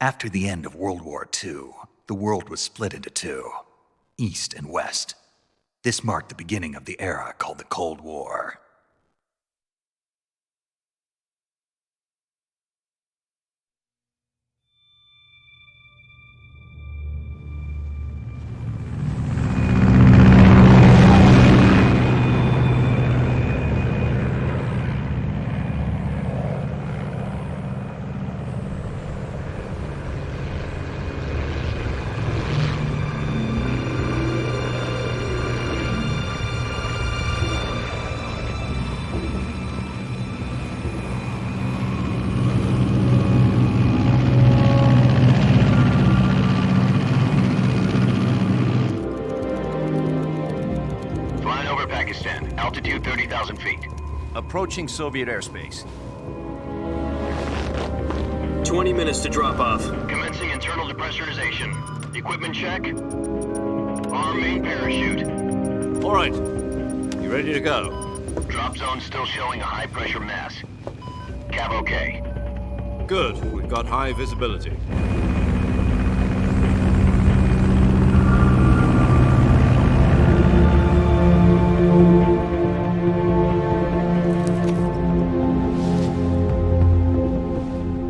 After the end of World War II, the world was split into two, East and West. This marked the beginning of the era called the Cold War. Altitude 30,000 feet. Approaching Soviet airspace. 20 minutes to drop off. Commencing internal depressurization. Equipment check. Arm main parachute. All right. You ready to go? Drop zone still showing a high pressure mass. Cav okay. Good. We've got high visibility.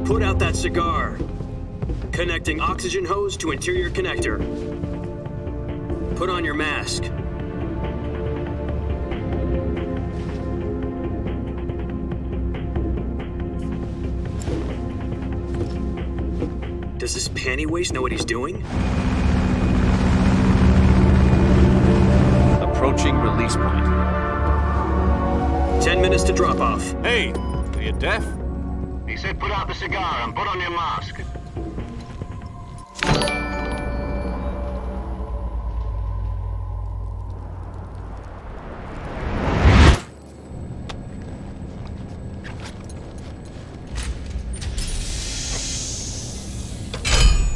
Put out that cigar. Connecting oxygen hose to interior connector. Put on your mask. Does this panty waste know what he's doing? Approaching release point. 10 minutes to drop off. Hey, are you deaf? He said put out the cigar and put on your mask.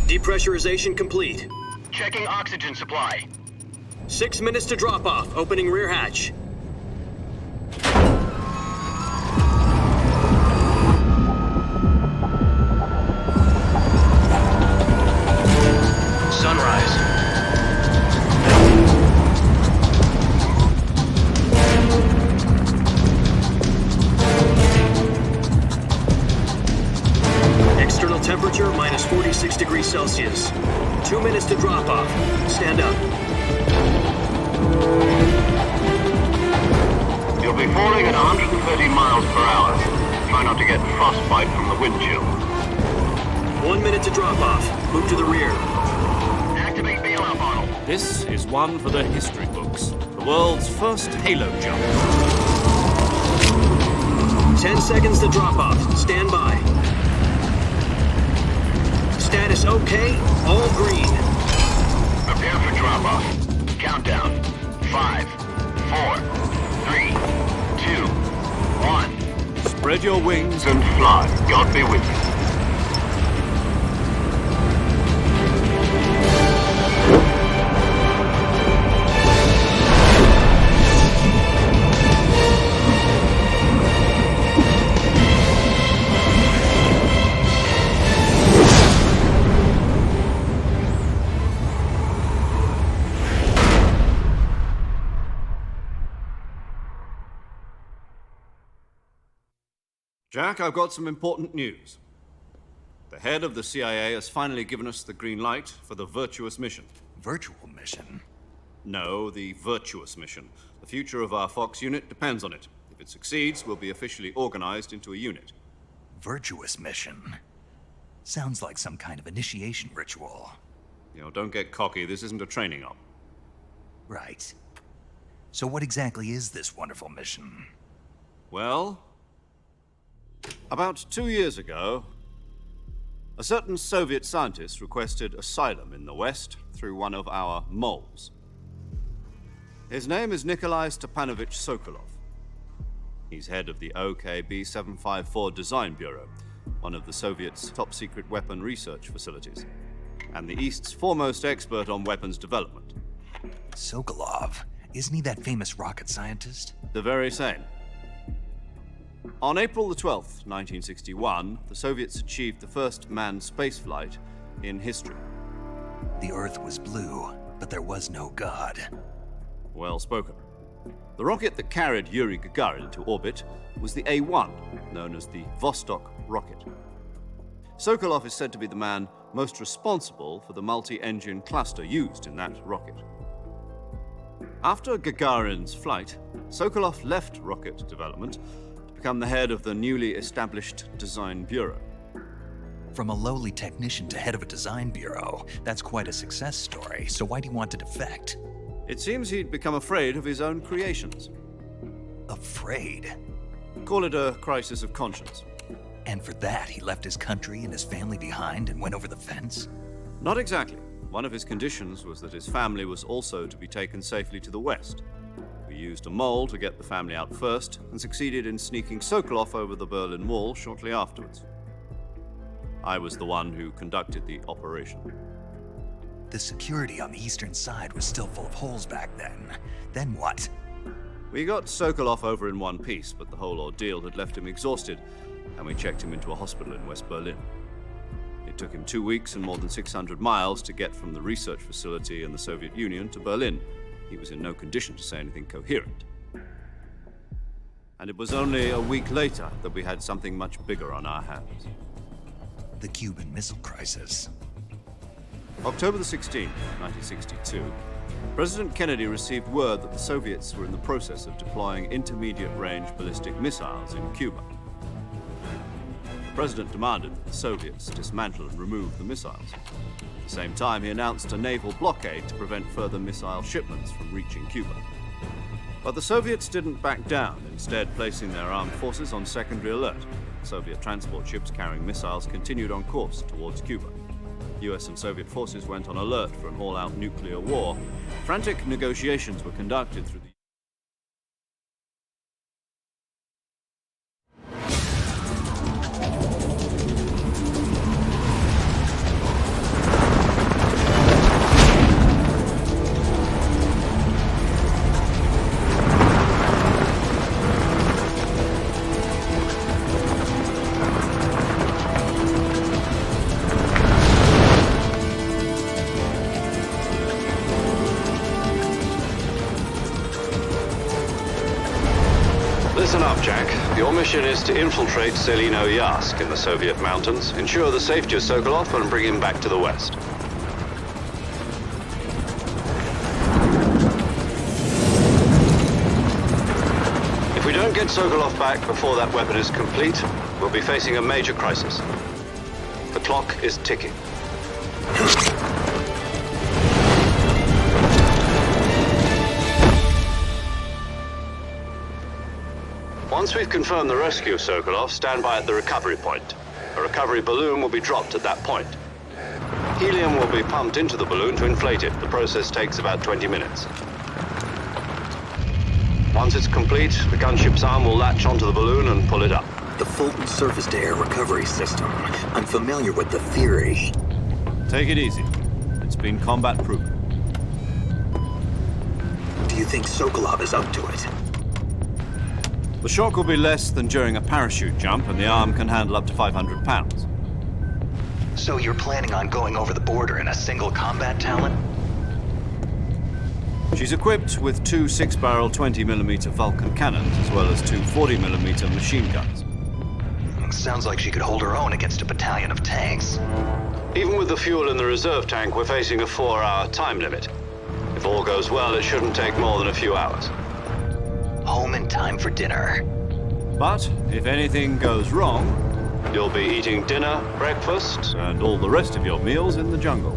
Depressurization complete. Checking oxygen supply. 6 minutes to drop off. Opening rear hatch. Sunrise. External temperature minus 46 degrees Celsius. 2 minutes to drop off. Stand up. You'll be falling at 130 miles per hour. Try not to get frostbite from the wind chill. 1 minute to drop off. Move to the rear. Activate bailout model. This is one for the history books. The world's first halo jump. 10 seconds to drop off. Stand by. Status okay. All green. Prepare for drop-off. Countdown. 5, 4, 3, 2, 1. Spread your wings And fly. God be with you. Jack, I've got some important news. The head of the CIA has finally given us the green light for the virtuous mission. Virtual mission? No, the virtuous mission. The future of our Fox unit depends on it. If it succeeds, we'll be officially organized into a unit. Virtuous mission? Sounds like some kind of initiation ritual. You know, don't get cocky. This isn't a training op. Right. So what exactly is this wonderful mission? Well, about 2 years ago, a certain Soviet scientist requested asylum in the West through one of our moles. His name is Nikolai Stepanovich Sokolov. He's head of the OKB 754 Design Bureau, one of the Soviets' top-secret weapon research facilities, and the East's foremost expert on weapons development. Sokolov? Isn't he that famous rocket scientist? The very same. On April the 12th, 1961, the Soviets achieved the first manned spaceflight in history. The Earth was blue, but there was no God. Well spoken. The rocket that carried Yuri Gagarin to orbit was the A-1, known as the Vostok rocket. Sokolov is said to be the man most responsible for the multi-engine cluster used in that rocket. After Gagarin's flight, Sokolov left rocket development to become the head of the newly established Design Bureau. From a lowly technician to head of a design bureau, that's quite a success story, so why do you want to defect? It seems he'd become afraid of his own creations. Afraid? Call it a crisis of conscience. And for that, he left his country and his family behind and went over the fence? Not exactly. One of his conditions was that his family was also to be taken safely to the west. We used a mole to get the family out first and succeeded in sneaking Sokolov over the Berlin Wall shortly afterwards. I was the one who conducted the operation. The security on the eastern side was still full of holes back then. Then what? We got Sokolov over in one piece, but the whole ordeal had left him exhausted, and we checked him into a hospital in West Berlin. It took him 2 weeks and more than 600 miles to get from the research facility in the Soviet Union to Berlin. He was in no condition to say anything coherent. And it was only a week later that we had something much bigger on our hands. The Cuban Missile Crisis. October the 16th, 1962, President Kennedy received word that the Soviets were in the process of deploying intermediate-range ballistic missiles in Cuba. The president demanded that the Soviets dismantle and remove the missiles. At the same time, he announced a naval blockade to prevent further missile shipments from reaching Cuba. But the Soviets didn't back down, instead placing their armed forces on secondary alert. Soviet transport ships carrying missiles continued on course towards Cuba. US and Soviet forces went on alert for an all-out nuclear war. Frantic negotiations were conducted through the Listen up, Jack. Your mission is to infiltrate Selino-Yarsk in the Soviet mountains, ensure the safety of Sokolov, and bring him back to the west. If we don't get Sokolov back before that weapon is complete, we'll be facing a major crisis. The clock is ticking. Once we've confirmed the rescue of Sokolov, stand by at the recovery point. A recovery balloon will be dropped at that point. Helium will be pumped into the balloon to inflate it. The process takes about 20 minutes. Once it's complete, the gunship's arm will latch onto the balloon and pull it up. The Fulton surface-to-air recovery system. I'm familiar with the theory. Take it easy. It's been combat-proven. Do you think Sokolov is up to it? The shock will be less than during a parachute jump, and the arm can handle up to 500 pounds. So you're planning on going over the border in a single combat talon? She's equipped with two 6-barrel 20mm Vulcan cannons, as well as two 40mm machine guns. Sounds like she could hold her own against a battalion of tanks. Even with the fuel in the reserve tank, we're facing a 4-hour time limit. If all goes well, it shouldn't take more than a few hours. Home in time for dinner. But if anything goes wrong, you'll be eating dinner, breakfast, and all the rest of your meals in the jungle.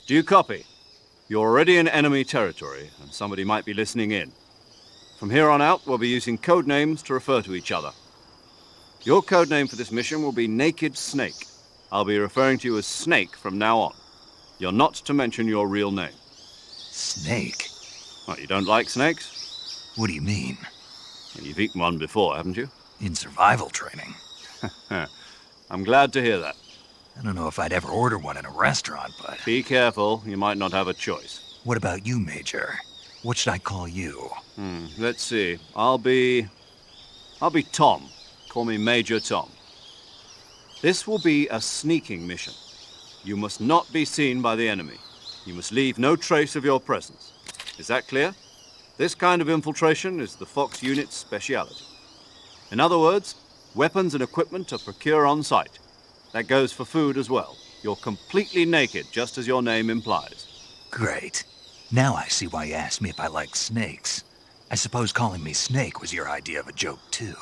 Do you copy? You're already in enemy territory, and somebody might be listening in. From here on out, we'll be using code names to refer to each other. Your code name for this mission will be Naked Snake. I'll be referring to you as Snake from now on. You're not to mention your real name. Snake? What, you don't like snakes? What do you mean? You've eaten one before, haven't you? In survival training? I'm glad to hear that. I don't know if I'd ever order one in a restaurant, but... Be careful, you might not have a choice. What about you, Major? What should I call you? Let's see. I'll be Tom. Call me Major Tom. This will be a sneaking mission. You must not be seen by the enemy. You must leave no trace of your presence. Is that clear? This kind of infiltration is the Fox unit's speciality. In other words, weapons and equipment are procured on site. That goes for food as well. You're completely naked, just as your name implies. Great. Now I see why you asked me if I like snakes. I suppose calling me Snake was your idea of a joke, too.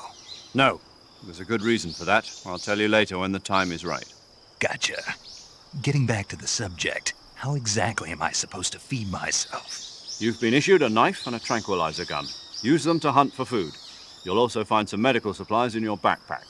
No, there's a good reason for that. I'll tell you later when the time is right. Gotcha. Getting back to the subject, how exactly am I supposed to feed myself? You've been issued a knife and a tranquilizer gun. Use them to hunt for food. You'll also find some medical supplies in your backpack.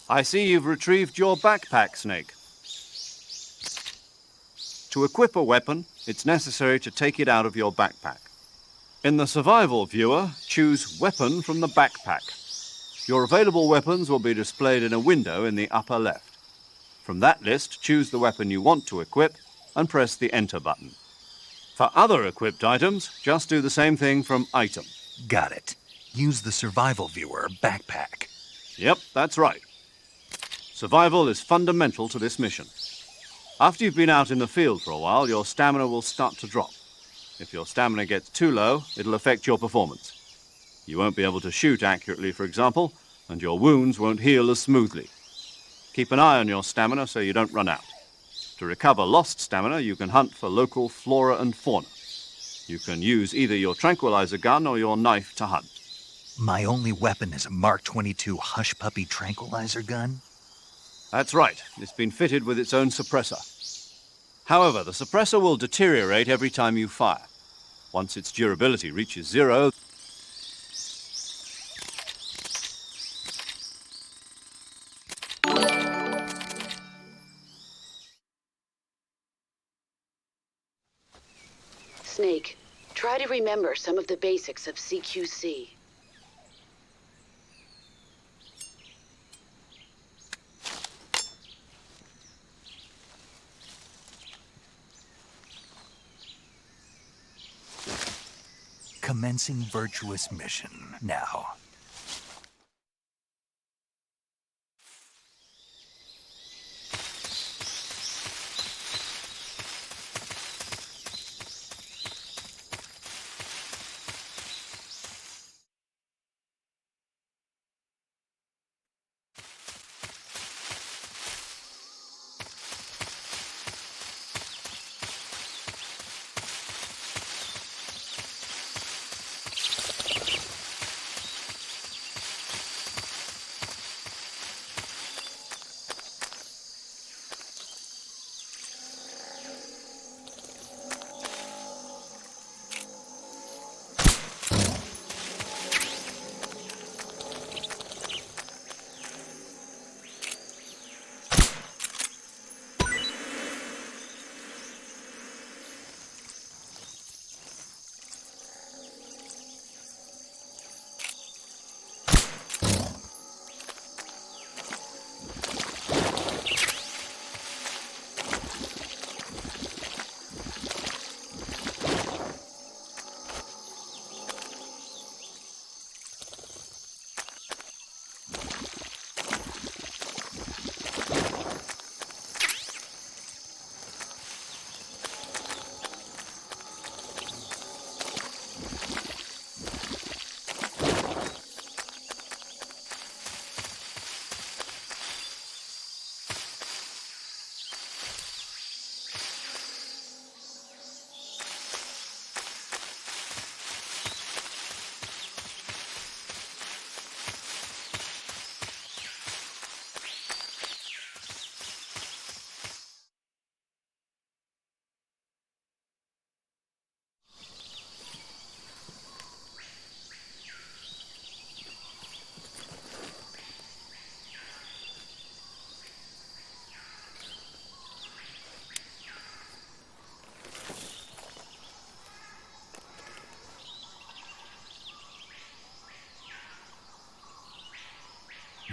I see you've retrieved your backpack, Snake. To equip a weapon, it's necessary to take it out of your backpack. In the survival viewer, choose Weapon from the backpack. Your available weapons will be displayed in a window in the upper left. From that list, choose the weapon you want to equip and press the Enter button. For other equipped items, just do the same thing from Item. Got it. Use the survival viewer backpack. Yep, that's right. Survival is fundamental to this mission. After you've been out in the field for a while, your stamina will start to drop. If your stamina gets too low, it'll affect your performance. You won't be able to shoot accurately, for example, and your wounds won't heal as smoothly. Keep an eye on your stamina so you don't run out. To recover lost stamina, you can hunt for local flora and fauna. You can use either your tranquilizer gun or your knife to hunt. My only weapon is a Mark 22 Hush Puppy tranquilizer gun? That's right. It's been fitted with its own suppressor. However, the suppressor will deteriorate every time you fire. Once its durability reaches 0, Snake, try to remember some of the basics of CQC. Commencing virtuous mission now.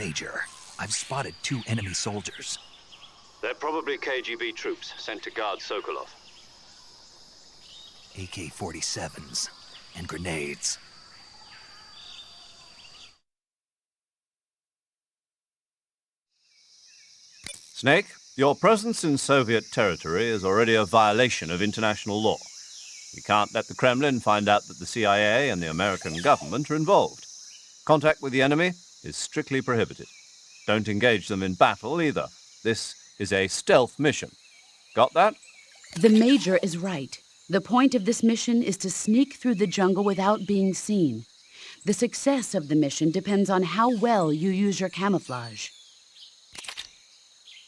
Major, I've spotted 2 enemy soldiers. They're probably KGB troops sent to guard Sokolov. AK-47s and grenades. Snake, your presence in Soviet territory is already a violation of international law. We can't let the Kremlin find out that the CIA and the American government are involved. Contact with the enemy is strictly prohibited. Don't engage them in battle either. This is a stealth mission. Got that? The Major is right. The point of this mission is to sneak through the jungle without being seen. The success of the mission depends on how well you use your camouflage.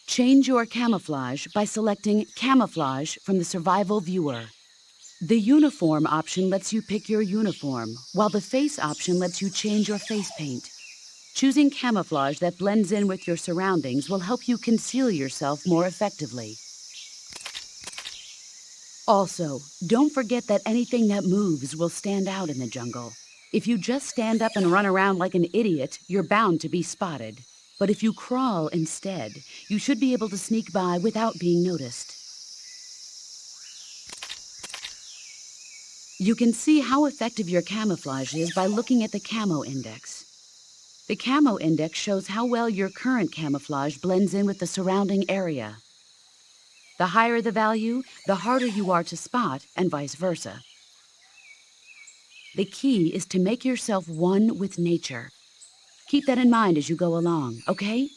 Change your camouflage by selecting Camouflage from the Survival Viewer. The Uniform option lets you pick your uniform, while the Face option lets you change your face paint. Choosing camouflage that blends in with your surroundings will help you conceal yourself more effectively. Also, don't forget that anything that moves will stand out in the jungle. If you just stand up and run around like an idiot, you're bound to be spotted. But if you crawl instead, you should be able to sneak by without being noticed. You can see how effective your camouflage is by looking at the Camo Index. The Camo Index shows how well your current camouflage blends in with the surrounding area. The higher the value, the harder you are to spot, and vice versa. The key is to make yourself one with nature. Keep that in mind as you go along, okay?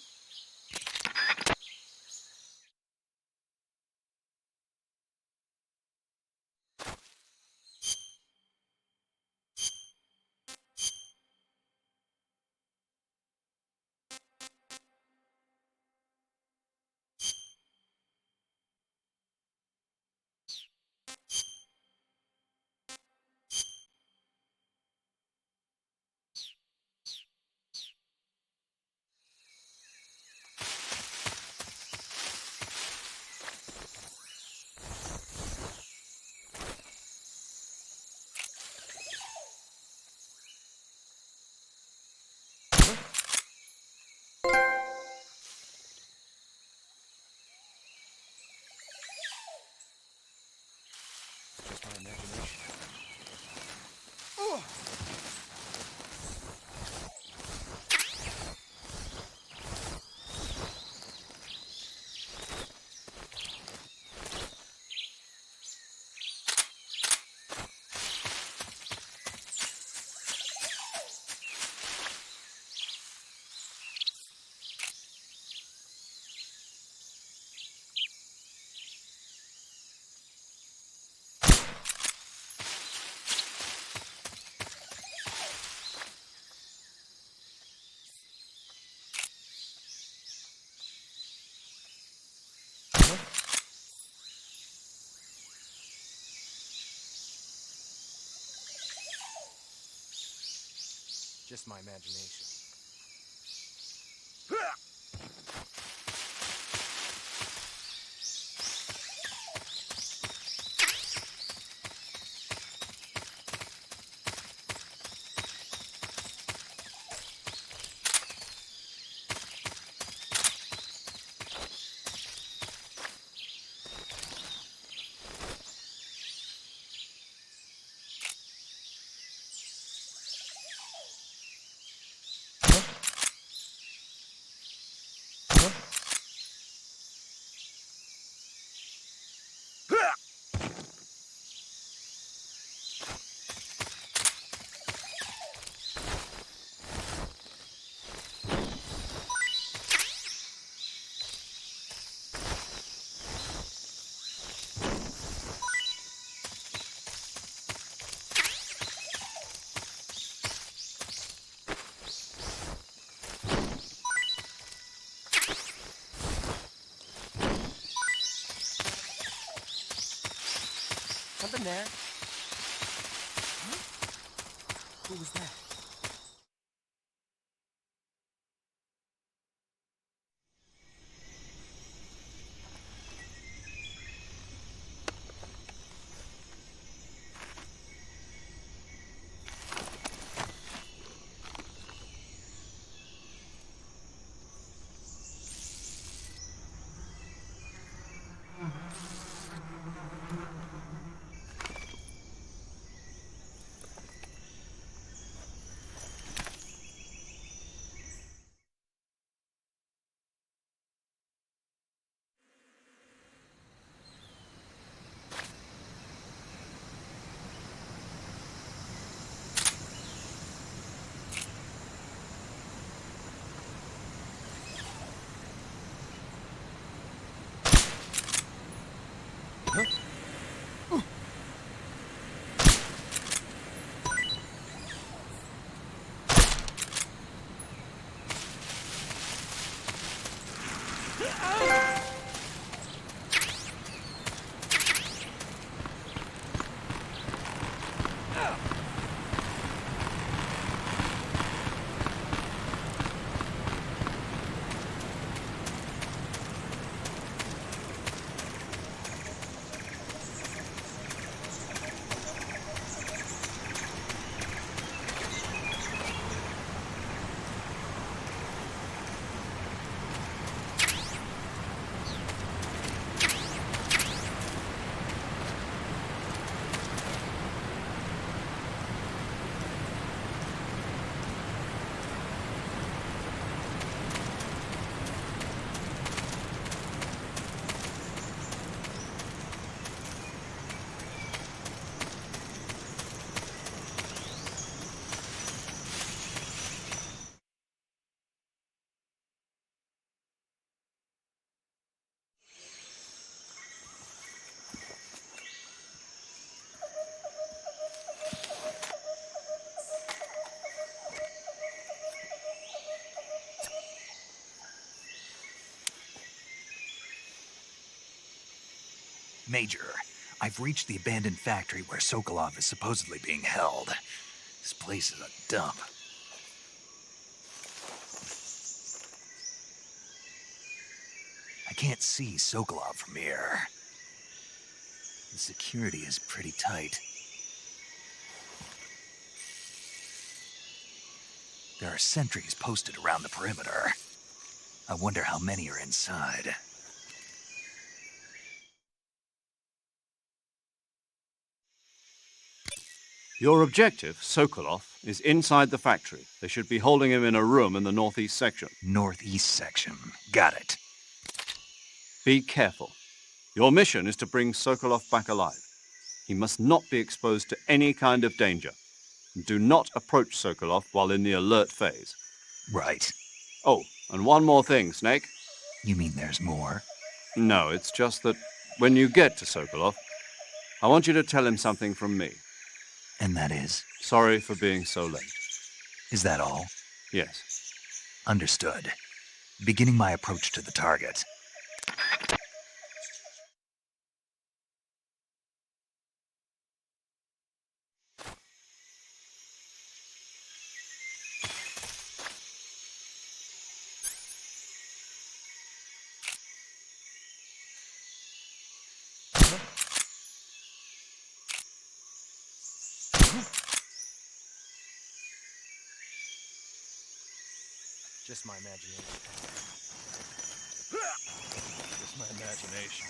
Just my imagination. Something there. Huh? Who was that? Major, I've reached the abandoned factory where Sokolov is supposedly being held. This place is a dump. I can't see Sokolov from here. The security is pretty tight. There are sentries posted around the perimeter. I wonder how many are inside. Your objective, Sokolov, is inside the factory. They should be holding him in a room in the northeast section. Northeast section. Got it. Be careful. Your mission is to bring Sokolov back alive. He must not be exposed to any kind of danger. Do not approach Sokolov while in the alert phase. Right. Oh, and one more thing, Snake. You mean there's more? No, it's just that when you get to Sokolov, I want you to tell him something from me. And that is? Sorry for being so late. Is that all? Yes. Understood. Beginning my approach to the target. Just my imagination. Just my imagination.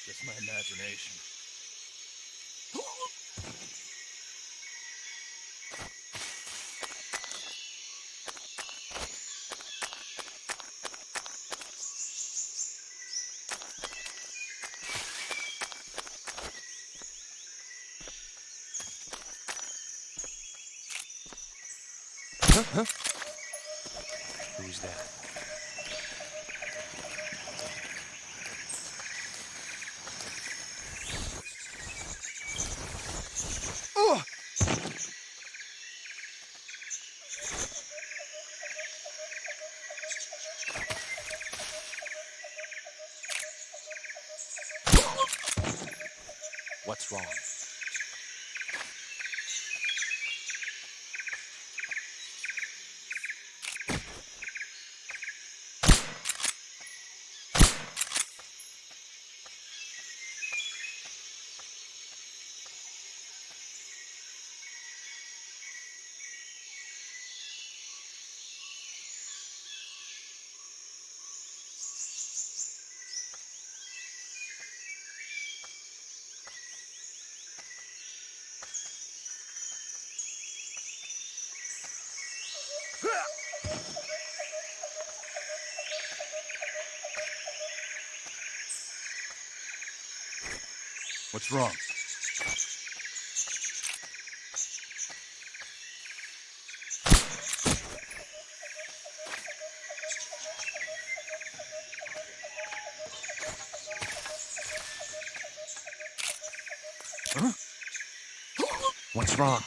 Just my imagination. Who's that? What's wrong? What's wrong? Huh? What's wrong?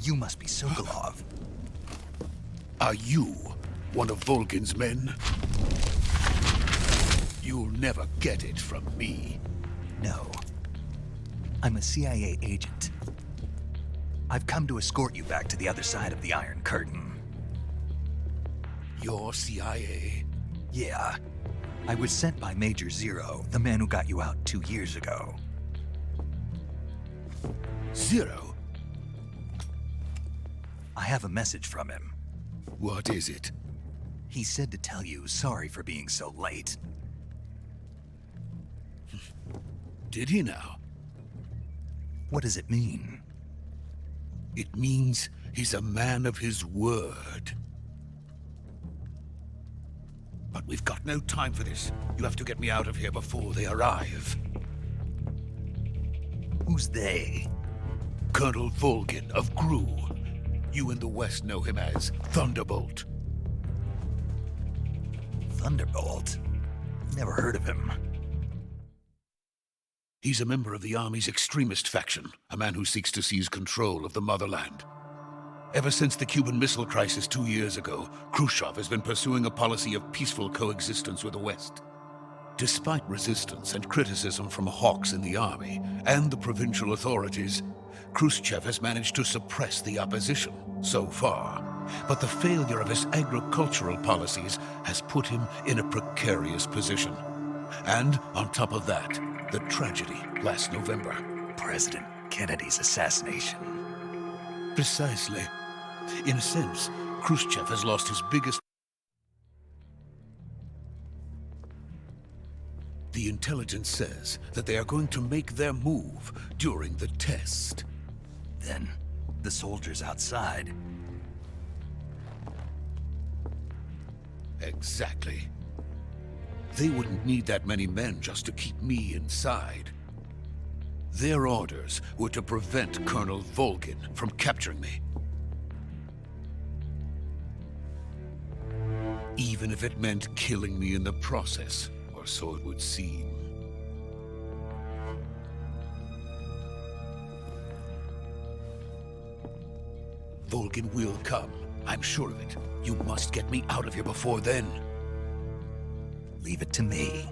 You must be Sokolov. Are you one of Volgin's men? You'll never get it from me. No. I'm a CIA agent. I've come to escort you back to the other side of the Iron Curtain. You're CIA? Yeah. I was sent by Major Zero, the man who got you out 2 years ago. Zero? I have a message from him. What is it? He said to tell you sorry for being so late. Did he now? What does it mean? It means he's a man of his word. But we've got no time for this. You have to get me out of here before they arrive. Who's they? Colonel Volgin of Gru. You in the West know him as Thunderbolt. Thunderbolt? Never heard of him. He's a member of the Army's extremist faction, a man who seeks to seize control of the motherland. Ever since the Cuban Missile Crisis 2 years ago, Khrushchev has been pursuing a policy of peaceful coexistence with the West. Despite resistance and criticism from hawks in the army and the provincial authorities, Khrushchev has managed to suppress the opposition so far. But the failure of his agricultural policies has put him in a precarious position. And on top of that, the tragedy last November. President Kennedy's assassination. Precisely. In a sense, Khrushchev has lost his biggest... The intelligence says that they are going to make their move during the test. Then, the soldiers outside. Exactly. They wouldn't need that many men just to keep me inside. Their orders were to prevent Colonel Volgin from capturing me. Even if it meant killing me in the process, or so it would seem. Vulcan will come. I'm sure of it. You must get me out of here before then. Leave it to me.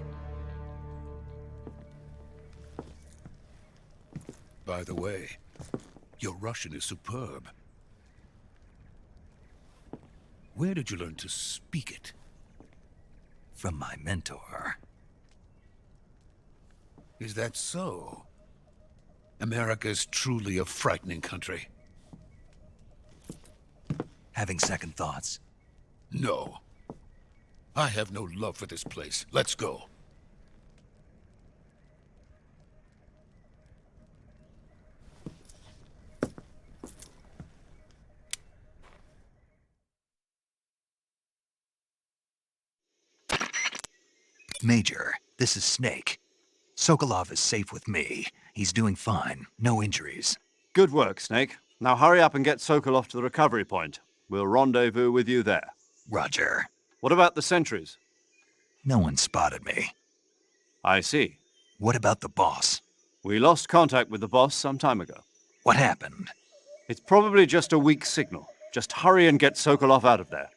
By the way, your Russian is superb. Where did you learn to speak it? From my mentor. Is that so? America is truly a frightening country. Having second thoughts? No. I have no love for this place. Let's go. Major, this is Snake. Sokolov is safe with me. He's doing fine. No injuries. Good work, Snake. Now hurry up and get Sokolov to the recovery point. We'll rendezvous with you there. Roger. What about the sentries? No one spotted me. I see. What about the boss? We lost contact with the boss some time ago. What happened? It's probably just a weak signal. Just hurry and get Sokolov out of there.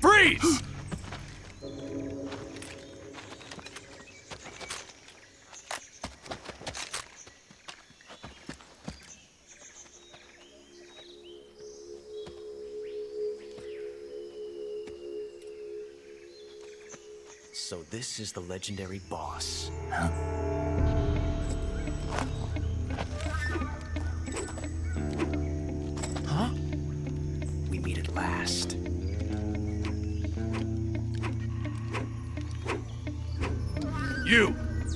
Freeze! So this is the legendary boss. Huh? We meet at last.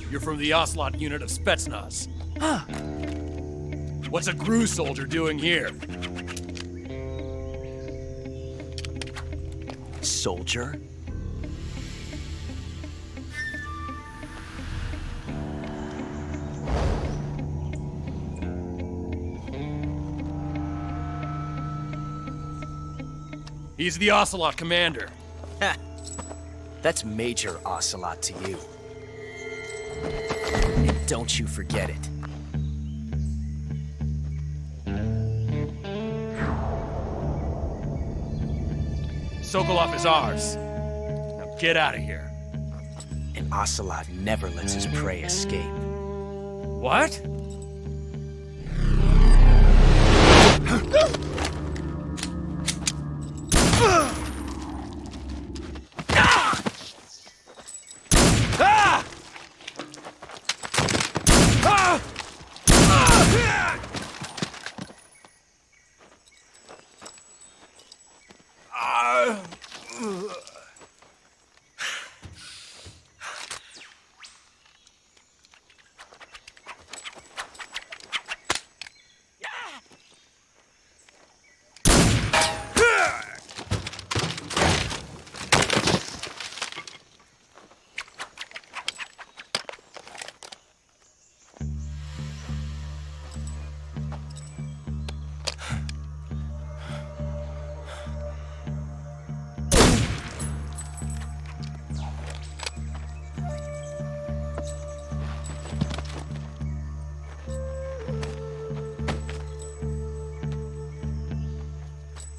You're from the Ocelot unit of Spetsnaz. Huh. What's a Gru soldier doing here? Soldier? He's the Ocelot commander. Ha! That's Major Ocelot to you. And don't you forget it. Sokolov is ours. Now get out of here. And Ocelot never lets his prey escape. What?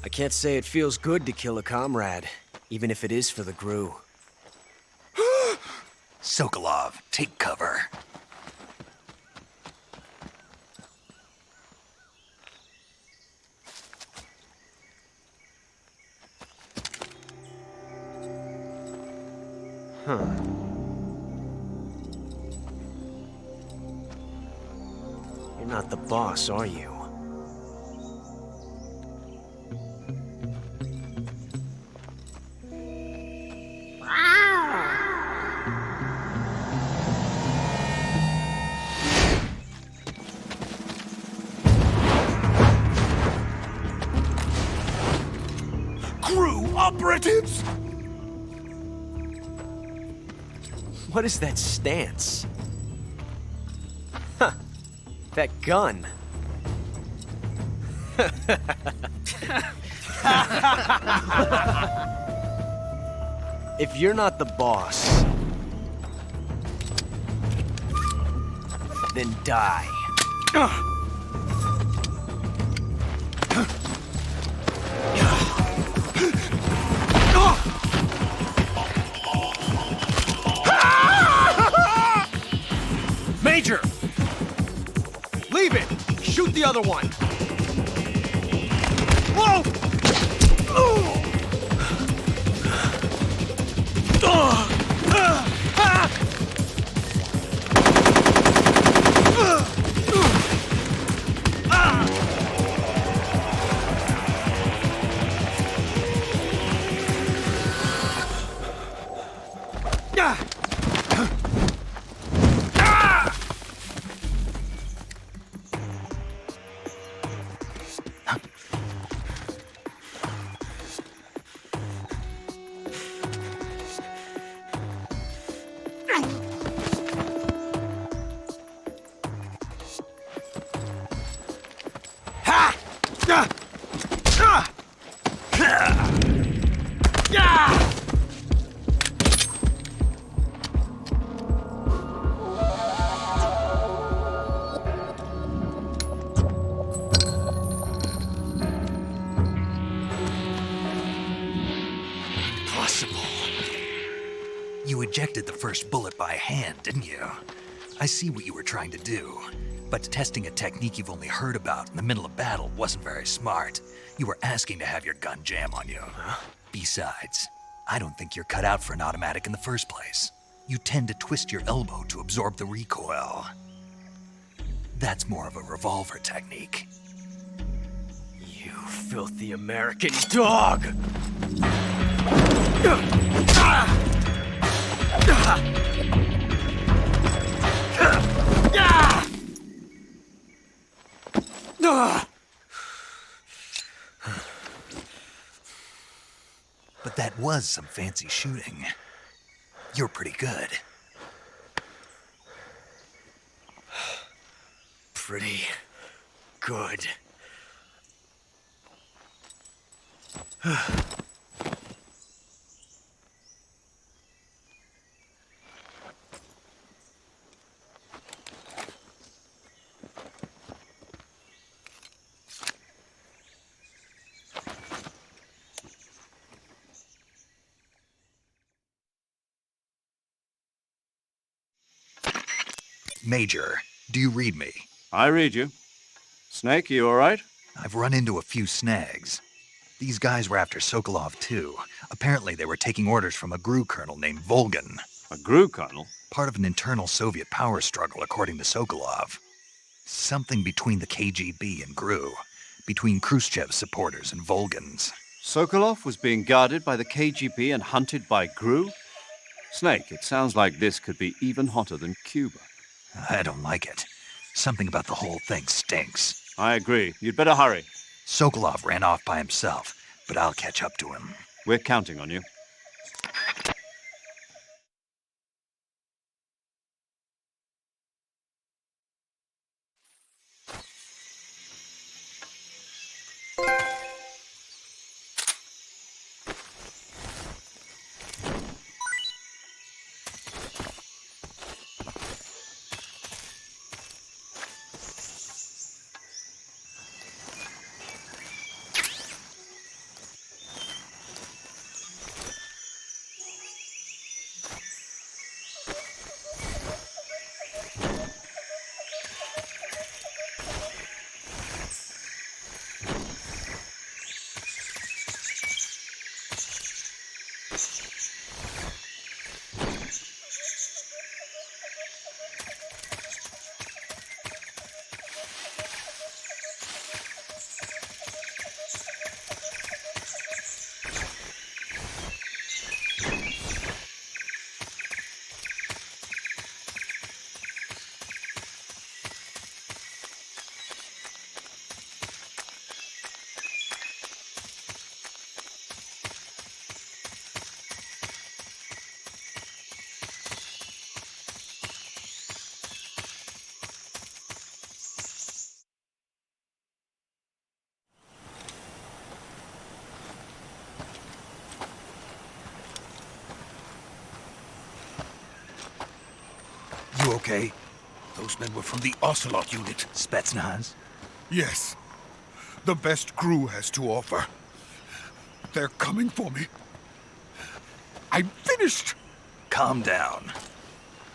I can't say it feels good to kill a comrade, even if it is for the GRU. Sokolov, take cover. You're not the boss, are you? GRU operatives! What is that stance? Huh. That gun. If you're not the boss, then die. Major! Leave it! Shoot the other one! Whoa! You ejected the first bullet by hand, didn't you? I see what you were trying to do. But testing a technique you've only heard about in the middle of battle wasn't very smart. You were asking to have your gun jam on you. Besides, I don't think you're cut out for an automatic in the first place. You tend to twist your elbow to absorb the recoil. That's more of a revolver technique. You filthy American dog! But that was some fancy shooting. You're pretty good. Pretty good. Major, do you read me? I read you. Snake, you all right? I've run into a few snags. These guys were after Sokolov too. Apparently they were taking orders from a GRU colonel named Volgan. A GRU colonel? Part of an internal Soviet power struggle, according to Sokolov. Something between the KGB and GRU. Between Khrushchev's supporters and Volgan's. Sokolov was being guarded by the KGB and hunted by GRU? Snake, it sounds like this could be even hotter than Cuba. I don't like it. Something about the whole thing stinks. I agree. You'd better hurry. Sokolov ran off by himself, but I'll catch up to him. We're counting on you. You okay? Those men were from the Ocelot unit. Spetsnaz? Yes. The best crew has to offer. They're coming for me. I'm finished! Calm down.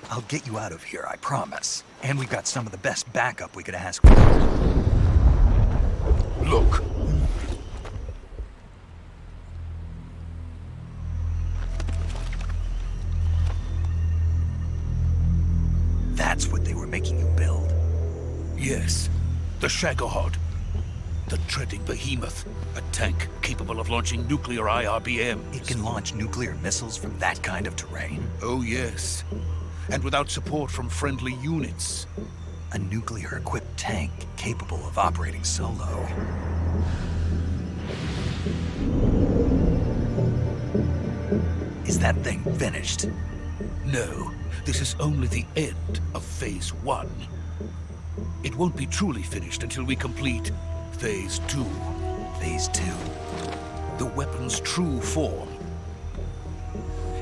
I'll get you out of here, I promise. And we've got some of the best backup we could ask for. Look. That's what they were making you build? Yes. The Shagohod. The treading behemoth. A tank capable of launching nuclear IRBMs. It can launch nuclear missiles from that kind of terrain? Oh, yes. And without support from friendly units. A nuclear-equipped tank capable of operating solo. Is that thing finished? No, this is only the end of Phase 1. It won't be truly finished until we complete Phase 2. Phase 2? The weapon's true form.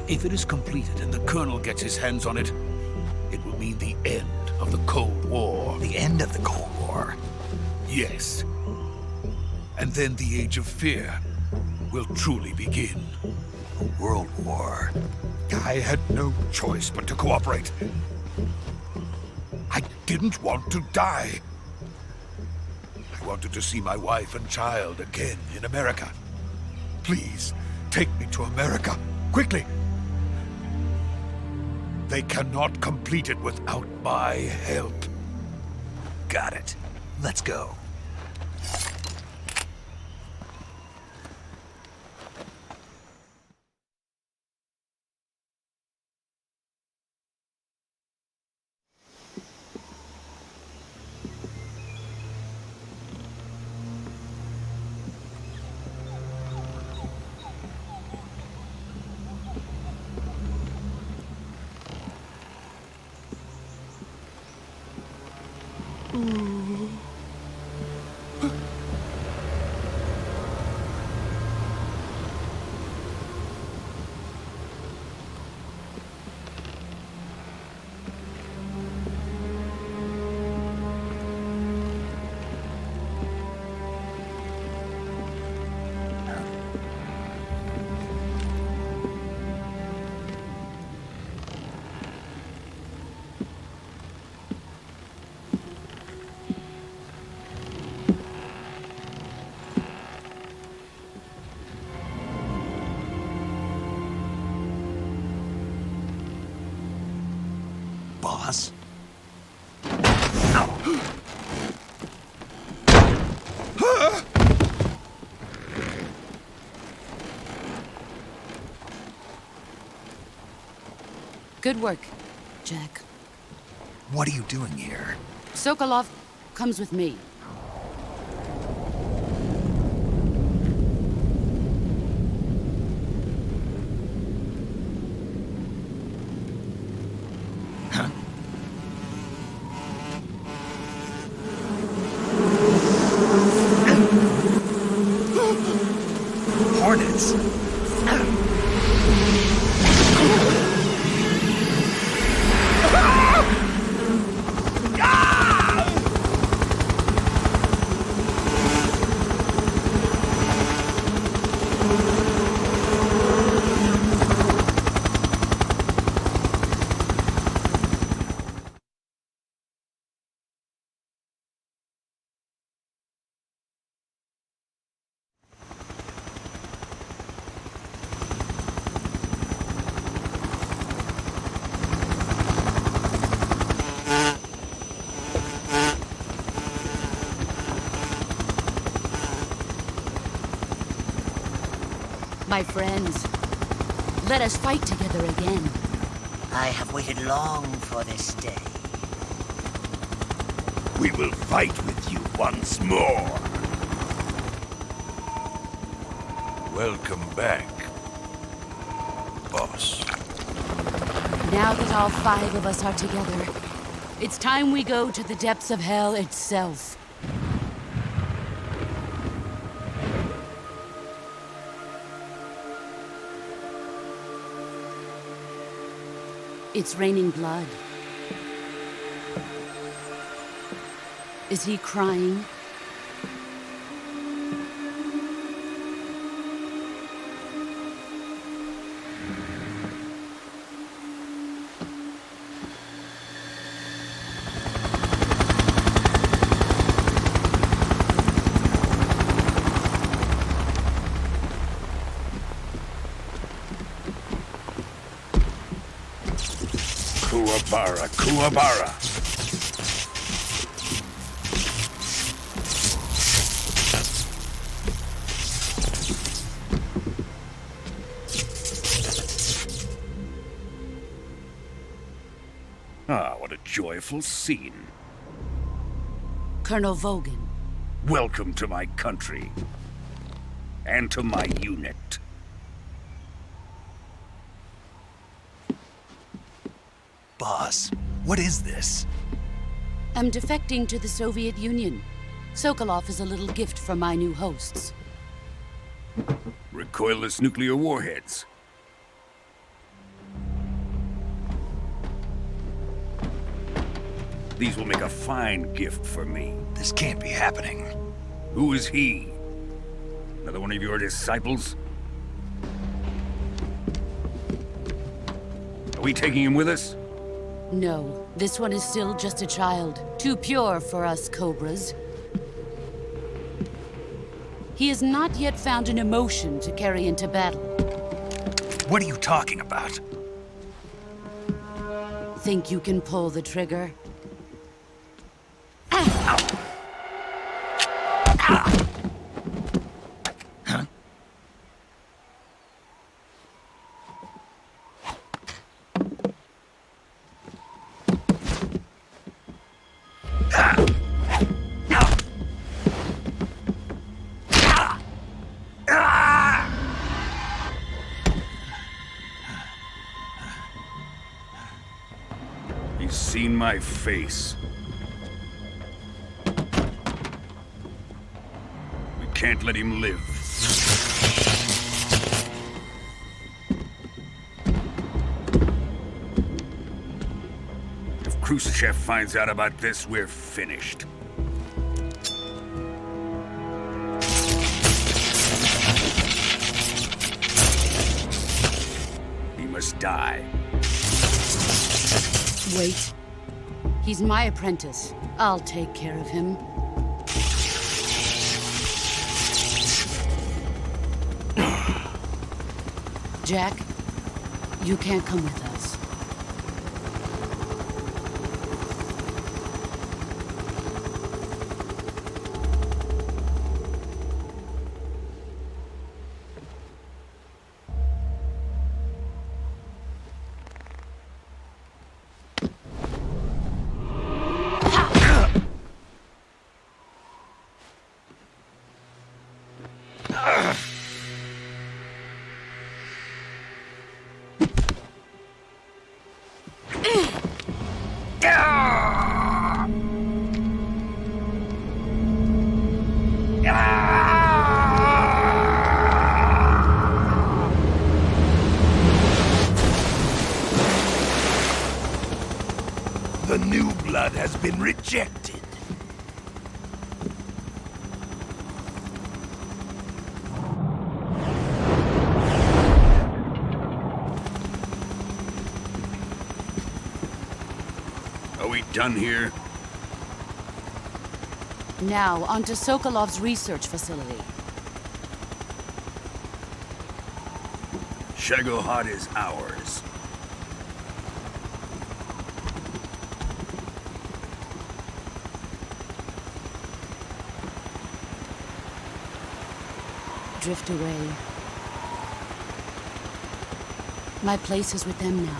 If it is completed and the Colonel gets his hands on it, it will mean the end of the Cold War. The end of the Cold War? Yes. And then the Age of Fear will truly begin. A world war? I had no choice but to cooperate. I didn't want to die. I wanted to see my wife and child again in America. Please, take me to America, quickly. They cannot complete it without my help. Got it. Let's go. Boss? Good work, Jack. What are you doing here? Sokolov comes with me. Hornets! My friends, let us fight together again. I have waited long for this day. We will fight with you once more. Welcome back, boss. Now that all 5 of us are together, it's time we go to the depths of hell itself. It's raining blood. Is he crying? Kuwabara, Kuwabara. Ah, what a joyful scene. Colonel Vogan. Welcome to my country. And to my unit. Boss, what is this? I'm defecting to the Soviet Union. Sokolov is a little gift from my new hosts. Recoilless nuclear warheads. These will make a fine gift for me. This can't be happening. Who is he? Another one of your disciples? Are we taking him with us? No, this one is still just a child. Too pure for us Cobras. He has not yet found an emotion to carry into battle. What are you talking about? Think you can pull the trigger? He's seen my face. We can't let him live. If Khrushchev finds out about this, we're finished. He must die. Wait. He's my apprentice. I'll take care of him. Jack, you can't come with us. The new blood has been rejected. Are we done here? Now, onto Sokolov's research facility. Shagohod is ours. Drift away. My place is with them now.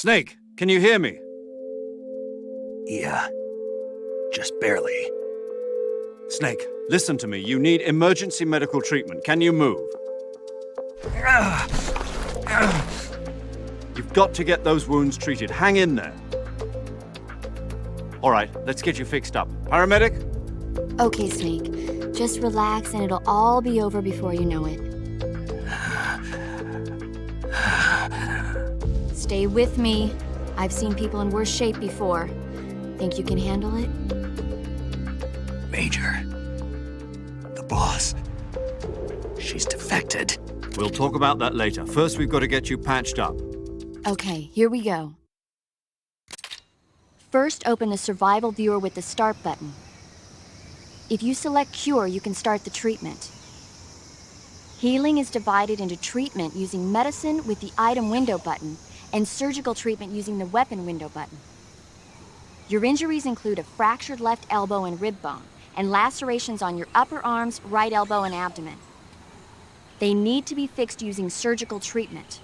Snake, can you hear me? Yeah, just barely. Snake, listen to me. You need emergency medical treatment. Can you move? You've got to get those wounds treated. Hang in there. All right, let's get you fixed up. Paramedic? Okay, Snake. Just relax and it'll all be over before you know it. Stay with me. I've seen people in worse shape before. Think you can handle it? Major, the boss, she's defected. We'll talk about that later. First, we've got to get you patched up. Okay, here we go. First, open the survival viewer with the start button. If you select cure, you can start the treatment. Healing is divided into treatment using medicine with the item window button and surgical treatment using the weapon window button. Your injuries include a fractured left elbow and rib bone and lacerations on your upper arms, right elbow, and abdomen. They need to be fixed using surgical treatment.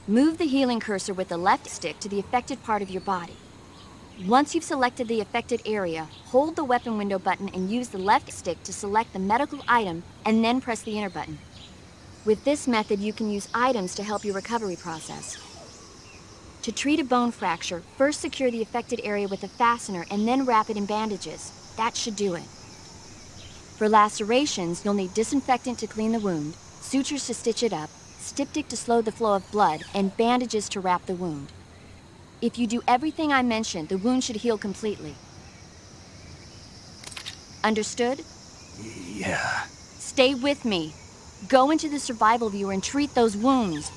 Move the healing cursor with the left stick to the affected part of your body. Once you've selected the affected area, hold the weapon window button and use the left stick to select the medical item and then press the enter button. With this method, you can use items to help your recovery process. To treat a bone fracture, first secure the affected area with a fastener and then wrap it in bandages. That should do it. For lacerations, you'll need disinfectant to clean the wound, sutures to stitch it up, styptic to slow the flow of blood, and bandages to wrap the wound. If you do everything I mentioned, the wound should heal completely. Understood? Yeah. Stay with me. Go into the survival viewer and treat those wounds.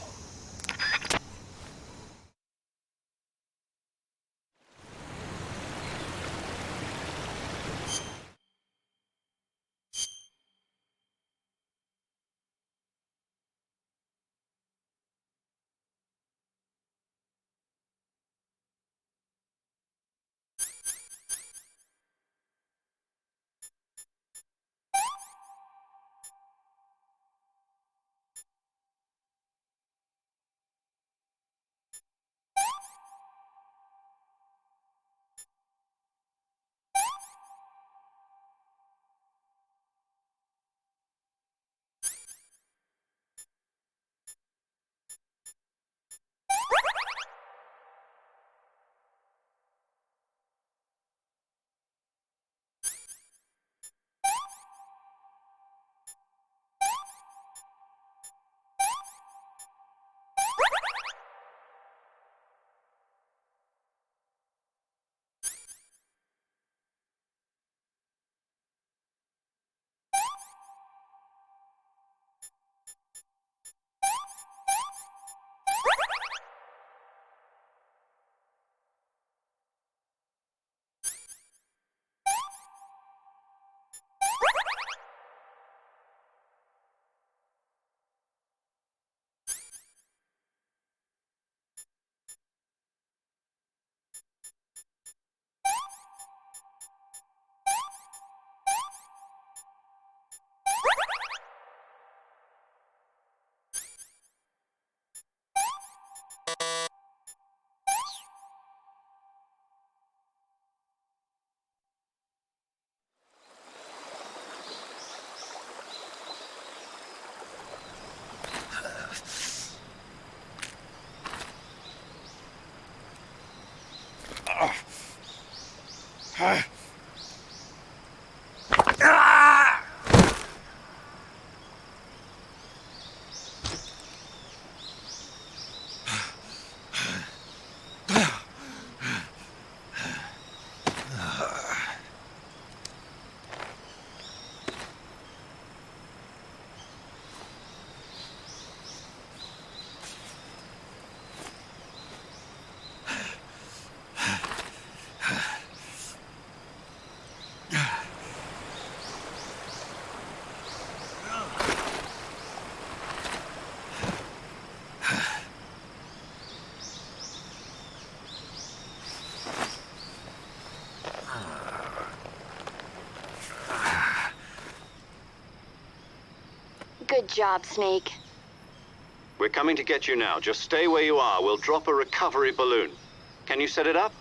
Good job, Snake. We're coming to get you now. Just stay where you are. We'll drop a recovery balloon. Can you set it up?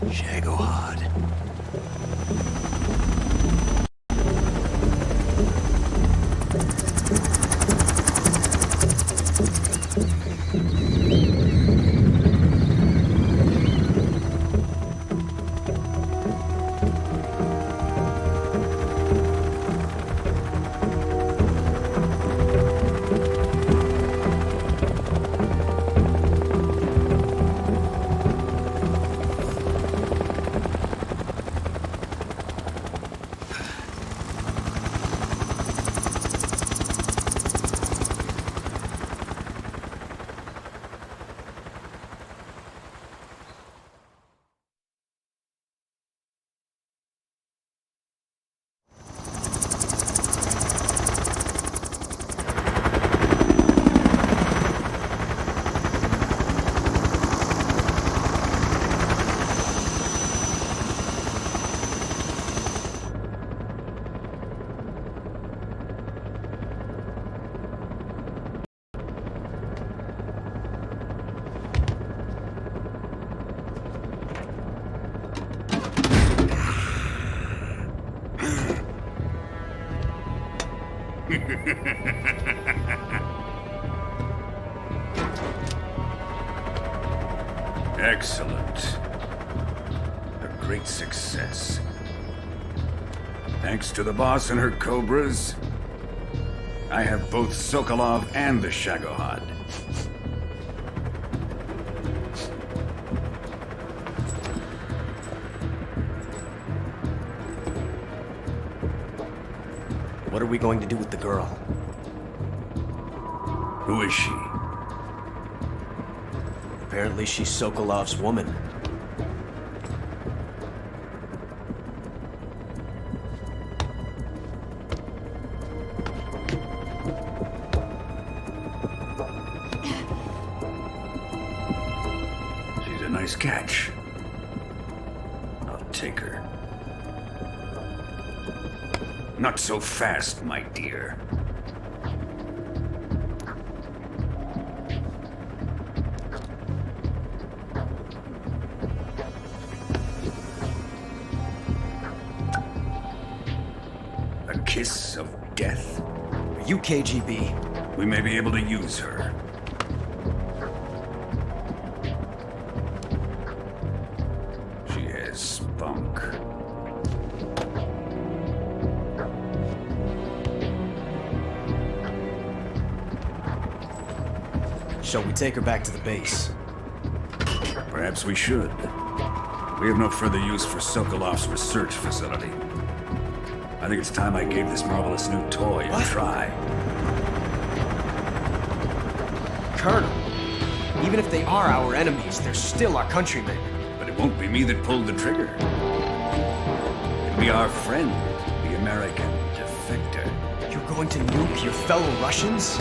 Shagohod. Excellent. A great success. Thanks to the boss and her cobras, I have both Sokolov and the Shagohod. What are we going to do with the girl? Who is she? Apparently she's Sokolov's woman. She's a nice catch. I'll take her. Not so fast, my dear. A kiss of death? Are you KGB? We may be able to use her. She has spunk. Shall we take her back to the base? Perhaps we should. We have no further use for Sokolov's research facility. I think it's time I gave this marvelous new toy a try. Colonel, even if they are our enemies, they're still our countrymen. But it won't be me that pulled the trigger. It'll be our friend, the American defector. You're going to nuke your fellow Russians?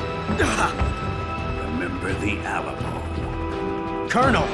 Remember the Alamo. Colonel!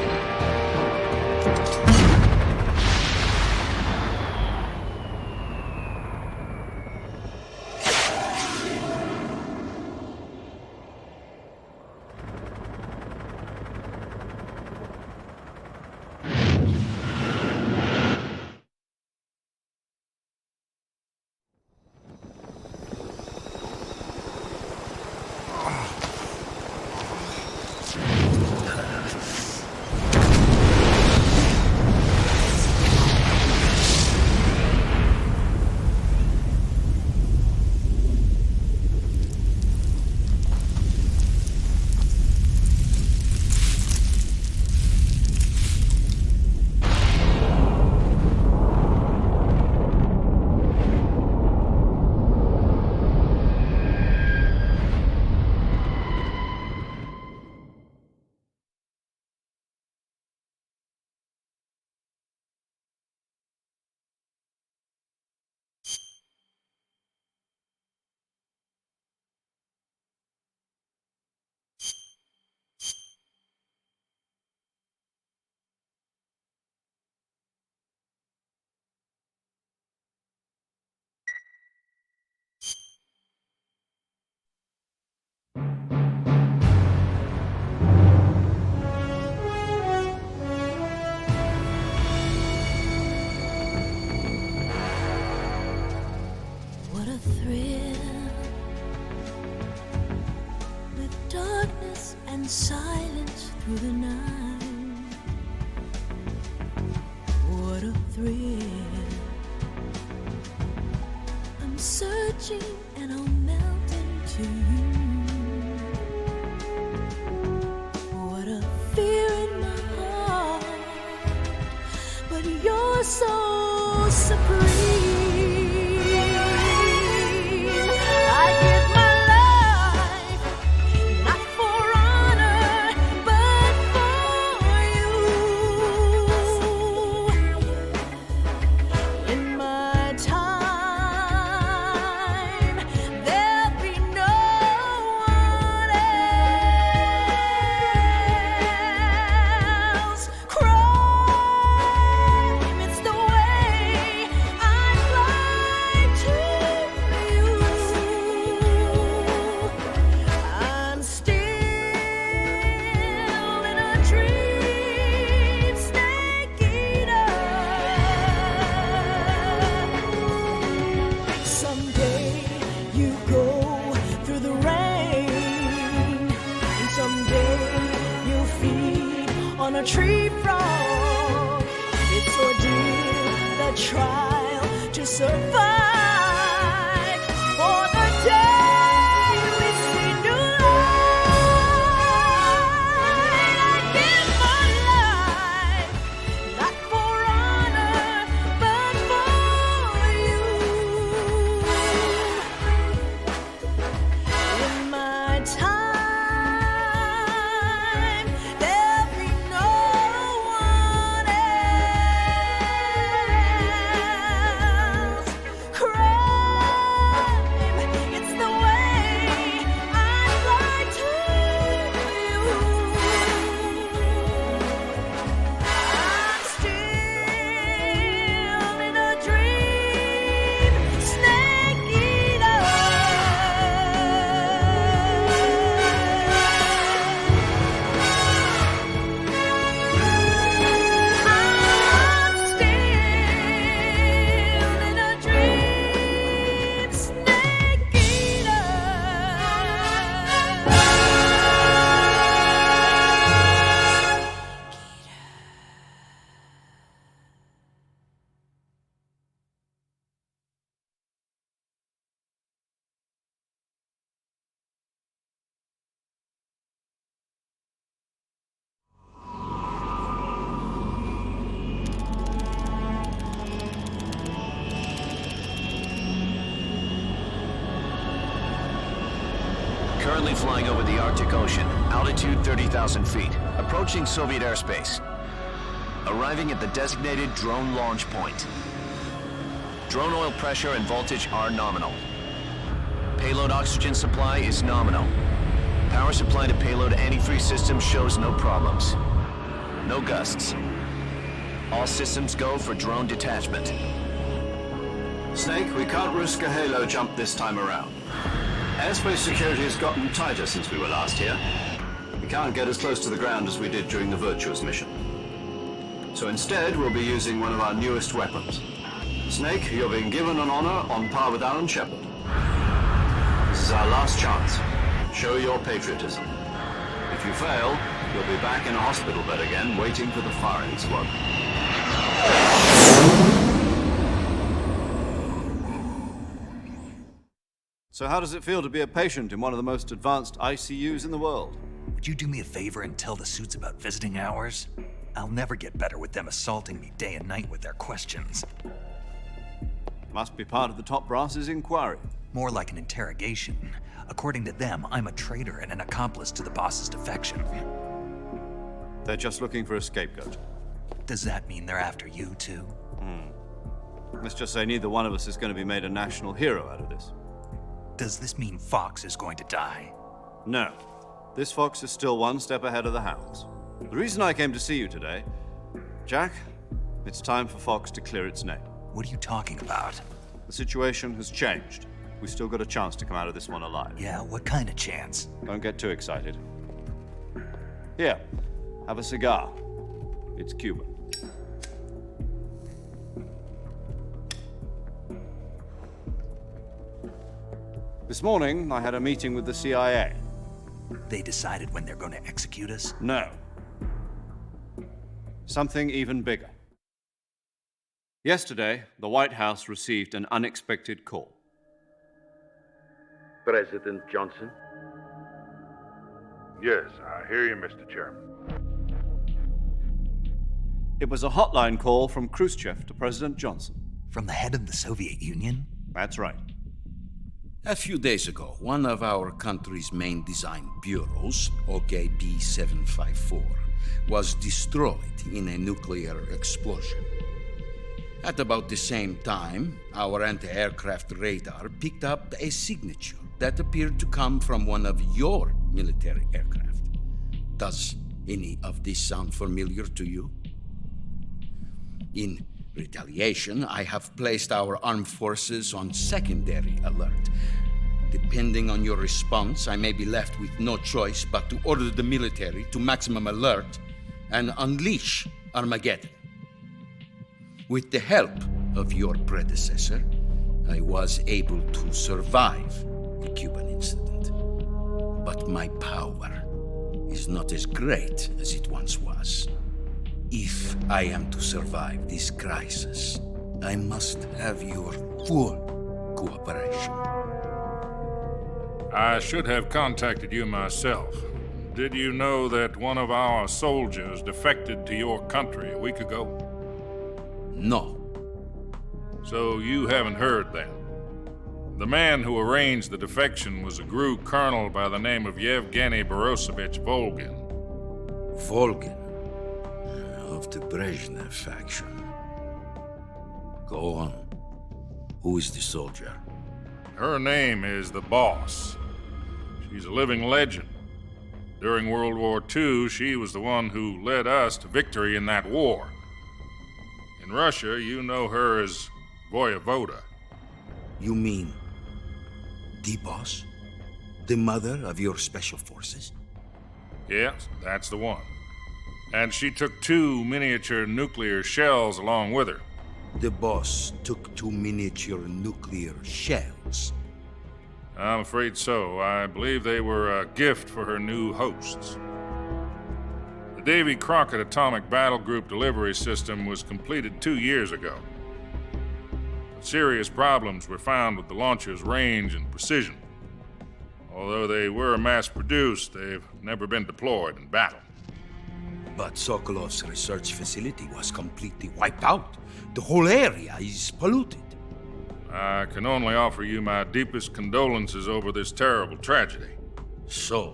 silence through the night. What a thrill. I'm searching and I'll melt into you. What a fear in my heart, but you're so supreme. I give my life, not for honor, but for you. In my time, there'll be no one else. Crime, it's the way I fly to you. I'm still in a dream, snake eater. Someday you go through the rain, and someday you'll feed on a tree frog. It's ordeal, the trial to survive. For the day we see new light, I give my life, not for honor, but for you. In my time, there'll be no one else. Crime, it's the way I fly to you. I'm still in a dream, snake eater. I'm still in a dream, snake eater. Currently flying over the Arctic Ocean, altitude 30,000 feet, approaching Soviet airspace. Arriving at the designated drone launch point. Drone oil pressure and voltage are nominal. Payload oxygen supply is nominal. Power supply to payload antifreeze system shows no problems. No gusts. All systems go for drone detachment. Snake, we can't risk a halo jump this time around. Airspace security has gotten tighter since we were last here. We can't get as close to the ground as we did during the Virtuous mission. So instead, we'll be using one of our newest weapons. Snake, you're being given an honor on par with Alan Shepard. This is our last chance. Show your patriotism. If you fail, you'll be back in a hospital bed again, waiting for the firing squad. So how does it feel to be a patient in one of the most advanced ICUs in the world? Would you do me a favor and tell the suits about visiting hours? I'll never get better with them assaulting me day and night with their questions. Must be part of the top brass's inquiry. More like an interrogation. According to them, I'm a traitor and an accomplice to the boss's defection. They're just looking for a scapegoat. Does that mean they're after you, too? Let's just say neither one of us is going to be made a national hero out of this. Does this mean Fox is going to die? No. This fox is still one step ahead of the hounds. The reason I came to see you today, Jack, it's time for Fox to clear its name. What are you talking about? The situation has changed. We've still got a chance to come out of this one alive. Yeah, what kind of chance? Don't get too excited. Here, have a cigar. It's Cuban. This morning, I had a meeting with the CIA. They decided when they're going to execute us? No. Something even bigger. Yesterday, the White House received an unexpected call. President Johnson? Yes, I hear you, Mr. Chairman. It was a hotline call from Khrushchev to President Johnson. From the head of the Soviet Union? That's right. A few days ago, one of our country's main design bureaus, OKB 754, was destroyed in a nuclear explosion. At about the same time, our anti-aircraft radar picked up a signature that appeared to come from one of your military aircraft. Does any of this sound familiar to you? In retaliation, I have placed our armed forces on secondary alert. Depending on your response, I may be left with no choice but to order the military to maximum alert and unleash Armageddon. With the help of your predecessor, I was able to survive the Cuban incident. But my power is not as great as it once was. If I am to survive this crisis, I must have your full cooperation. I should have contacted you myself. Did you know that one of our soldiers defected to your country a week ago? No. So you haven't heard then? The man who arranged the defection was a GRU colonel by the name of Yevgeny Borisovich Volgin. Volgin? Of the Brezhnev faction. Go on. Who is the soldier? Her name is the Boss. She's a living legend. During World War II, she was the one who led us to victory in that war. In Russia, you know her as Voyevoda. You mean the Boss? The mother of your special forces? Yes, that's the one. And she took 2 miniature nuclear shells along with her. The Boss took 2 miniature nuclear shells? I'm afraid so. I believe they were a gift for her new hosts. The Davy Crockett Atomic Battle Group delivery system was completed 2 years ago. But serious problems were found with the launcher's range and precision. Although they were mass-produced, they've never been deployed in battle. But Sokolov's research facility was completely wiped out. The whole area is polluted. I can only offer you my deepest condolences over this terrible tragedy. So,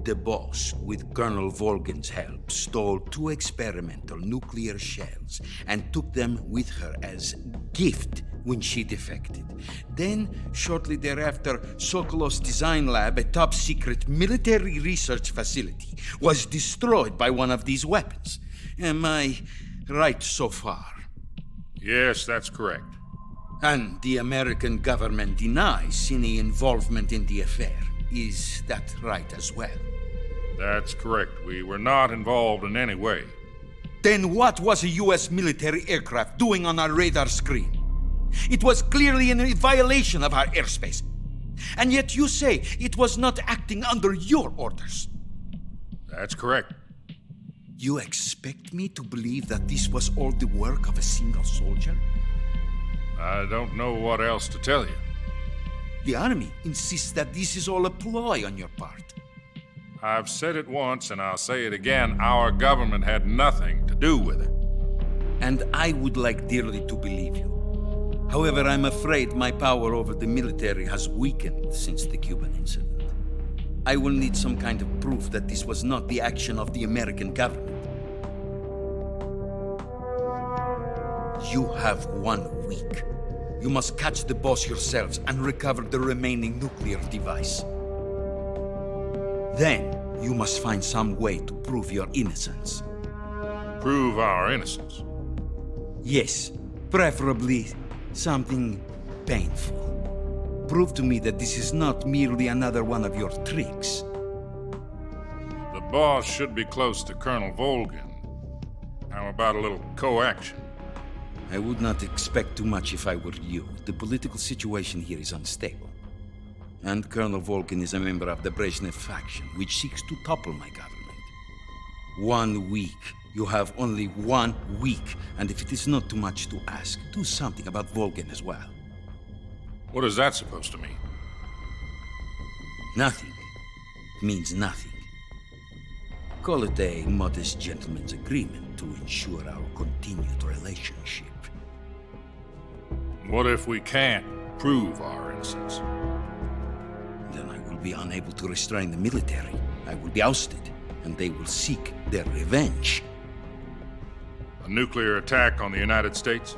the Boss, with Colonel Volgin's help, stole 2 experimental nuclear shells and took them with her as gift when she defected. Then, shortly thereafter, Sokolov's design lab, a top-secret military research facility, was destroyed by one of these weapons. Am I right so far? Yes, that's correct. And the American government denies any involvement in the affair. Is that right as well? That's correct. We were not involved in any way. Then what was a U.S. military aircraft doing on our radar screen? It was clearly in violation of our airspace. And yet you say it was not acting under your orders. That's correct. You expect me to believe that this was all the work of a single soldier? I don't know what else to tell you. The Army insists that this is all a ploy on your part. I've said it once and I'll say it again. Our government had nothing to do with it. And I would like dearly to believe you. However, I'm afraid my power over the military has weakened since the Cuban incident. I will need some kind of proof that this was not the action of the American government. You have 1 week. You must catch the Boss yourselves and recover the remaining nuclear device. Then, you must find some way to prove your innocence. Prove our innocence? Yes, preferably something painful. Prove to me that this is not merely another one of your tricks. The Boss should be close to Colonel Volgin. How about a little co-action? I would not expect too much if I were you. The political situation here is unstable. And Colonel Volkin is a member of the Brezhnev faction, which seeks to topple my government. 1 week. You have only 1 week, and if it is not too much to ask, do something about Volkin as well. What is that supposed to mean? Nothing. It means nothing. Call it a modest gentleman's agreement to ensure our continued relationship. What if we can't prove our innocence? Then I will be unable to restrain the military. I will be ousted, and they will seek their revenge. A nuclear attack on the United States?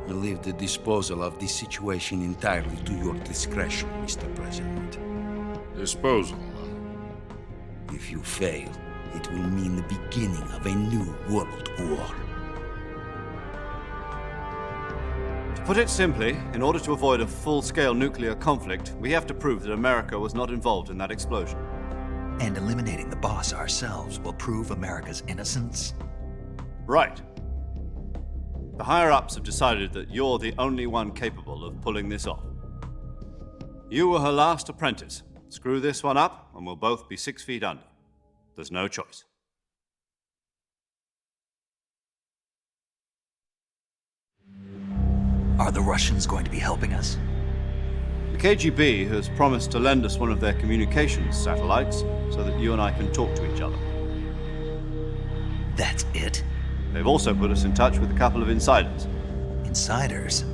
I leave the disposal of this situation entirely to your discretion, Mr. President. Disposal? If you fail, it will mean the beginning of a new world war. To put it simply, in order to avoid a full-scale nuclear conflict, we have to prove that America was not involved in that explosion. And eliminating the boss ourselves will prove America's innocence? Right. The higher-ups have decided that you're the only one capable of pulling this off. You were her last apprentice. Screw this one up, and we'll both be 6 feet under. There's no choice. Are the Russians going to be helping us? The KGB has promised to lend us one of their communications satellites so that you and I can talk to each other. That's it? They've also put us in touch with a couple of insiders. Insiders?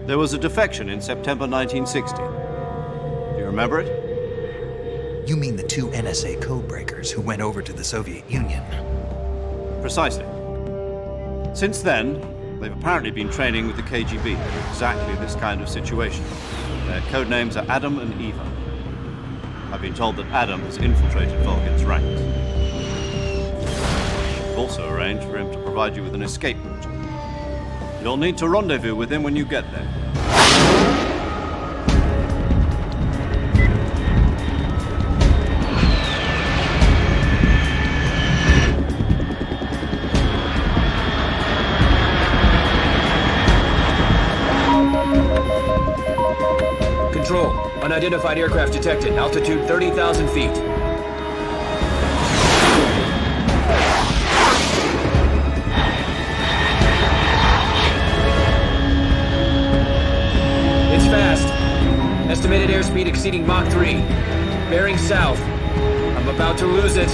There was a defection in September 1960. Do you remember it? You mean the 2 NSA codebreakers who went over to the Soviet Union? Precisely. Since then, they've apparently been training with the KGB for exactly this kind of situation. Their codenames are Adam and Eva. I've been told that Adam has infiltrated Volgin's ranks. I've also arranged for him to provide you with an escape route. You'll need to rendezvous with him when you get there. Control. Unidentified aircraft detected. Altitude 30,000 feet. It's fast. Estimated airspeed exceeding Mach 3. Bearing south. I'm about to lose it.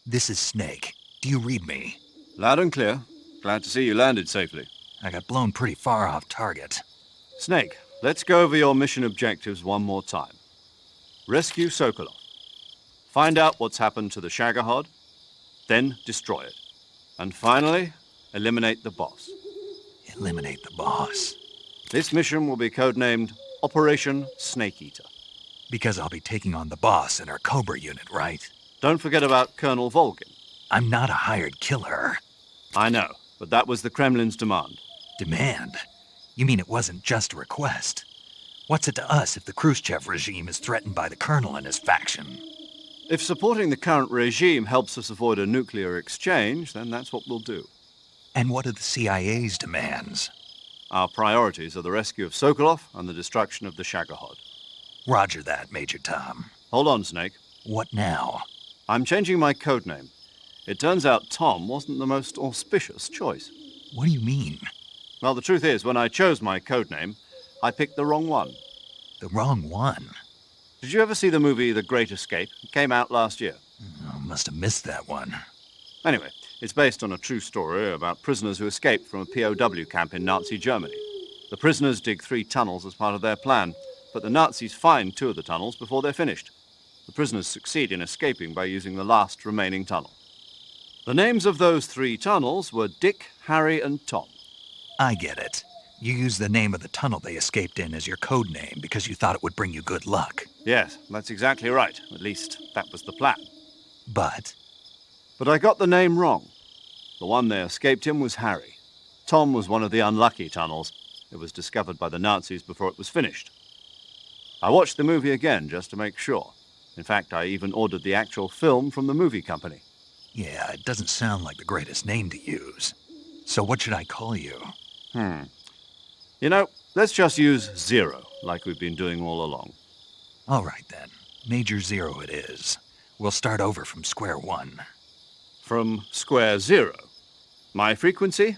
This is Snake. Do you read me? Loud and clear. Glad to see you landed safely. I got blown pretty far off target. Snake, let's go over your mission objectives one more time. Rescue Sokolov. Find out what's happened to the Shagohod, then destroy it. And finally, eliminate the boss. Eliminate the boss? This mission will be codenamed Operation Snake Eater. Because I'll be taking on the boss and our Cobra unit, right? Don't forget about Colonel Volgin. I'm not a hired killer. I know, but that was the Kremlin's demand. Demand? You mean it wasn't just a request? What's it to us if the Khrushchev regime is threatened by the Colonel and his faction? If supporting the current regime helps us avoid a nuclear exchange, then that's what we'll do. And what are the CIA's demands? Our priorities are the rescue of Sokolov and the destruction of the Shagohod. Roger that, Major Tom. Hold on, Snake. What now? I'm changing my codename. It turns out Tom wasn't the most auspicious choice. What do you mean? Well, the truth is, when I chose my codename, I picked the wrong one. The wrong one? Did you ever see the movie The Great Escape? It came out last year. Oh, must have missed that one. Anyway, it's based on a true story about prisoners who escaped from a POW camp in Nazi Germany. The prisoners dig 3 tunnels as part of their plan, but the Nazis find 2 of the tunnels before they're finished. The prisoners succeed in escaping by using the last remaining tunnel. The names of those 3 tunnels were Dick, Harry, and Tom. I get it. You used the name of the tunnel they escaped in as your code name because you thought it would bring you good luck. Yes, that's exactly right. At least, that was the plan. But I got the name wrong. The one they escaped in was Harry. Tom was one of the unlucky tunnels. It was discovered by the Nazis before it was finished. I watched the movie again just to make sure. In fact, I even ordered the actual film from the movie company. yeah, it doesn't sound like the greatest name to use. So what should I call you? You know, let's just use Zero, like we've been doing all along. All right, then. Major Zero it is. We'll start over from square one. From square zero. My frequency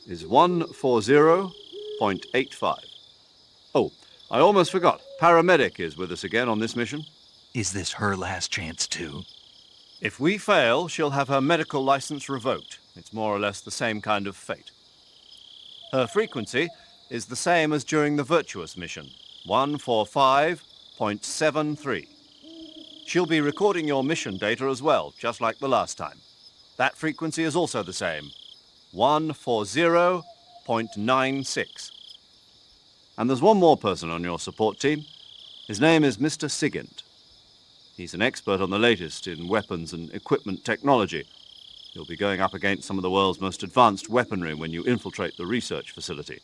is 140.85. Oh, I almost forgot. Paramedic is with us again on this mission. Is this her last chance, too? If we fail, she'll have her medical license revoked. It's more or less the same kind of fate. Her frequency is the same as during the Virtuous mission, 145.73. She'll be recording your mission data as well, just like the last time. That frequency is also the same, 140.96. And there's one more person on your support team. His name is Mr. Sigint. He's an expert on the latest in weapons and equipment technology. You'll be going up against some of the world's most advanced weaponry when you infiltrate the research facility.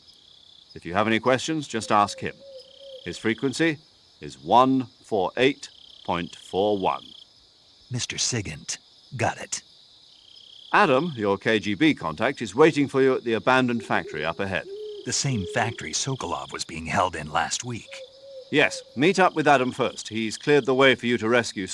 If you have any questions, just ask him. His frequency is 148.41. Mr. Sigint. Got it. Adam, your KGB contact, is waiting for you at the abandoned factory up ahead. The same factory Sokolov was being held in last week. Yes, meet up with Adam first. He's cleared the way for you to rescue